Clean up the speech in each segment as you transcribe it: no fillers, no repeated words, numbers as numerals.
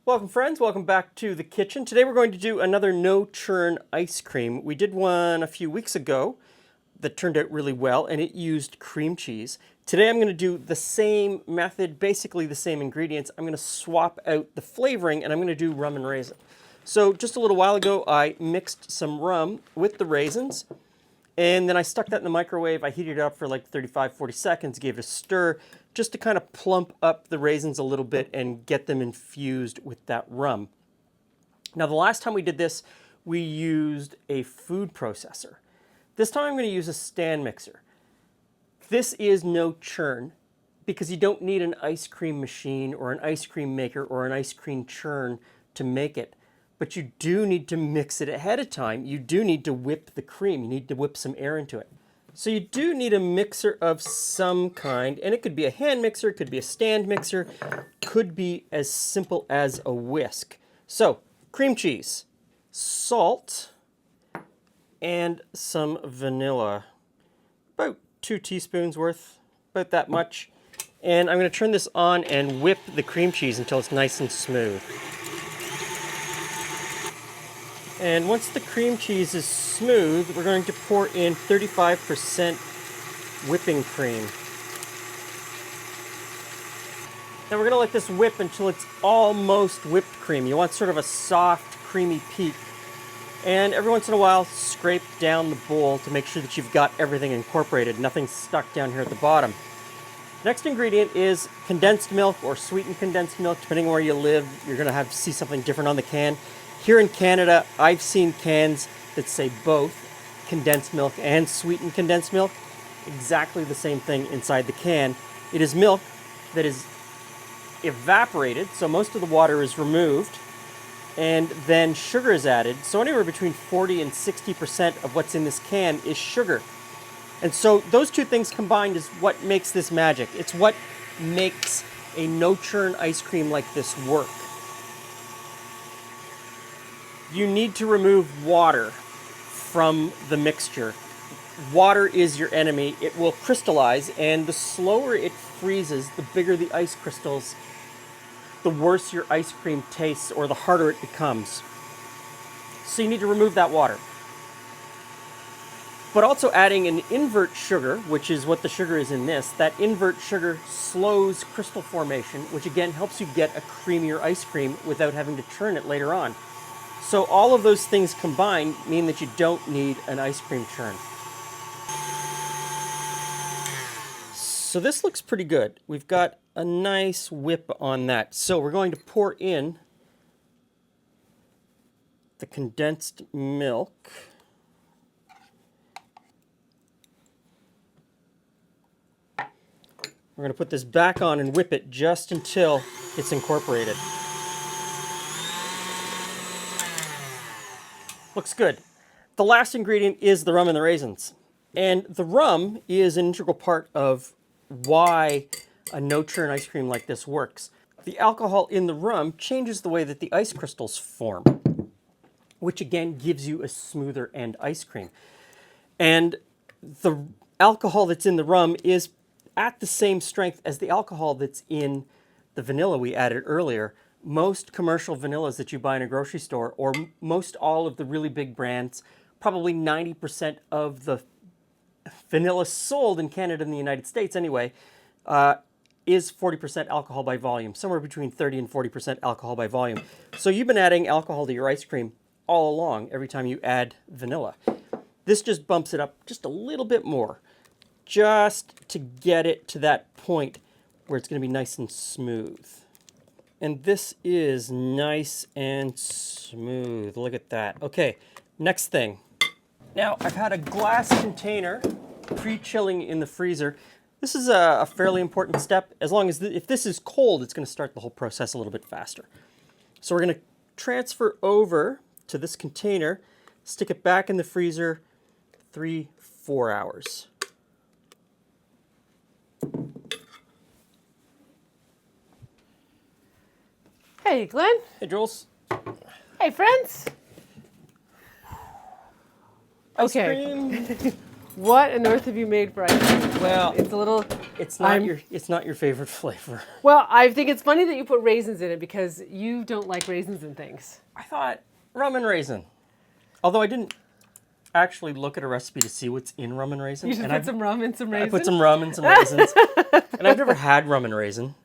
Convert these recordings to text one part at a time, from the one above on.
Welcome friends, welcome back to the kitchen. Today we're going to do another no churn ice cream. We did one a few weeks ago that turned out really well and it used cream cheese. Today I'm going to do the same method, basically the same ingredients. I'm going to swap out the flavoring and I'm going to do rum and raisin. So just a little while ago I mixed some rum with the raisins and then I stuck that in the microwave. I heated it up for like 35-40 seconds, gave it a stir, just to kind of plump up the raisins a little bit and get them infused with that rum. Now the last time we did this, we used a food processor. This time I'm going to use a stand mixer. This is no churn because you don't need an ice cream machine or an ice cream maker or an ice cream churn to make it. But you do need to mix it ahead of time. You do need to whip the cream. You need to whip some air into it. So you do need a mixer of some kind, and it could be a hand mixer, it could be a stand mixer, could be as simple as a whisk. So, cream cheese, salt, and some vanilla. About 2 teaspoons worth, about that much. And I'm going to turn this on and whip the cream cheese until it's nice and smooth. And once the cream cheese is smooth, we're going to pour in 35% whipping cream. Now we're going to let this whip until it's almost whipped cream. You want sort of a soft, creamy peak. And every once in a while, scrape down the bowl to make sure that you've got everything incorporated. Nothing's stuck down here at the bottom. Next ingredient is condensed milk or sweetened condensed milk. Depending on where you live, you're going to see something different on the can. Here in Canada, I've seen cans that say both condensed milk and sweetened condensed milk. Exactly the same thing inside the can. It is milk that is evaporated, so most of the water is removed, and then sugar is added. So anywhere between 40 and 60% of what's in this can is sugar. And so those two things combined is what makes this magic. It's what makes a no-churn ice cream like this work. You need to remove water from the mixture. Water is your enemy. It will crystallize, and the slower it freezes, the bigger the ice crystals, the worse your ice cream tastes or the harder it becomes. So you need to remove that water. But also adding an invert sugar, which is what the sugar is in this, that invert sugar slows crystal formation, which again helps you get a creamier ice cream without having to churn it later on. So all of those things combined mean that you don't need an ice cream churn. So this looks pretty good. We've got a nice whip on that. So we're going to pour in the condensed milk. We're going to put this back on and whip it just until it's incorporated. Looks good. The last ingredient is the rum and the raisins. And the rum is an integral part of why a no-churn ice cream like this works. The alcohol in the rum changes the way that the ice crystals form, which again gives you a smoother end ice cream. And the alcohol that's in the rum is at the same strength as the alcohol that's in the vanilla we added earlier. Most commercial vanillas that you buy in a grocery store, or most all of the really big brands, probably 90% of the vanilla sold in Canada and the United States anyway, is 40% alcohol by volume, somewhere between 30 and 40% alcohol by volume. So you've been adding alcohol to your ice cream all along every time you add vanilla. This just bumps it up just a little bit more, just to get it to that point where it's going to be nice and smooth. And this is nice and smooth. Look at that. Okay, next thing. Now, I've had a glass container pre-chilling in the freezer. This is a fairly important step. As long as, if this is cold, it's going to start the whole process a little bit faster. So we're going to transfer over to this container, stick it back in the freezer 3-4 hours. Hey, Glenn. Hey, Jules. Hey, friends. Ice Okay. cream. What on earth have you made for ice cream? Well, It's a little. it's not I'm- it's not your favorite flavor. Well, I think it's funny that you put raisins in it because you don't like raisins in things. I thought rum and raisin. Although I didn't actually look at a recipe to see what's in rum and raisin. You should and put some rum and some I raisins. put some rum and some raisins. And I've never had rum and raisin.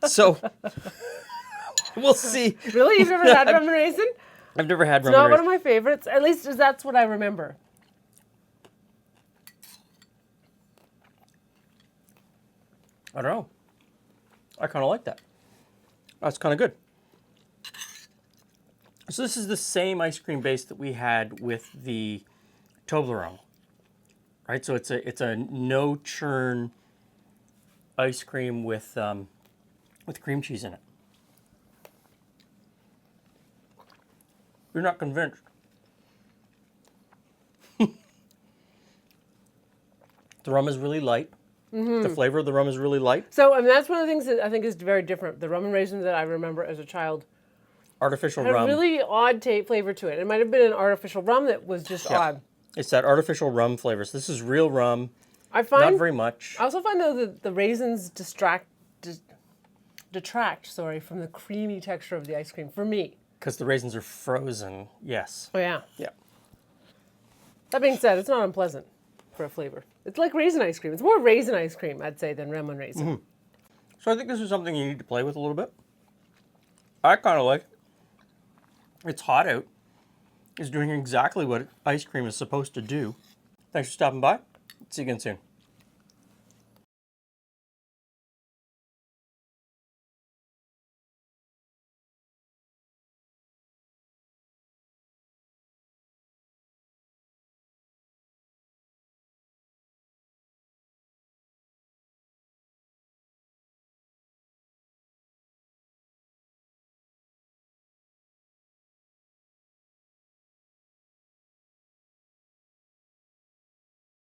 So we'll see. Really? You've never had rum and raisin? I've never had rum Not and one of raisin. my favorites. At least that's what I remember. I don't know. I kind of like that. That's kind of good. So this is the same ice cream base that we had with the Toblerone, right? So it's a no churn ice cream with cream cheese in it. You're not convinced. The rum is really light. The flavor of the rum is really light. So, I mean, that's one of the things that I think is very different. The rum and raisin that I remember as a child Artificial had a rum. really odd flavor to it. It might have been an artificial rum that was just Yeah. odd. It's that artificial rum flavor. So this is real rum. I Not find. very much. I also find though that the raisins detract, from the creamy texture of the ice cream for me. Because the raisins are frozen. Yes. Oh yeah. Yeah. That being said, it's not unpleasant for a flavor. It's like raisin ice cream. It's more raisin ice cream, I'd say, than rum and raisin. So I think this is something you need to play with a little bit. I kind of like it. It's hot out. It's doing exactly what ice cream is supposed to do. Thanks for stopping by. See you again soon.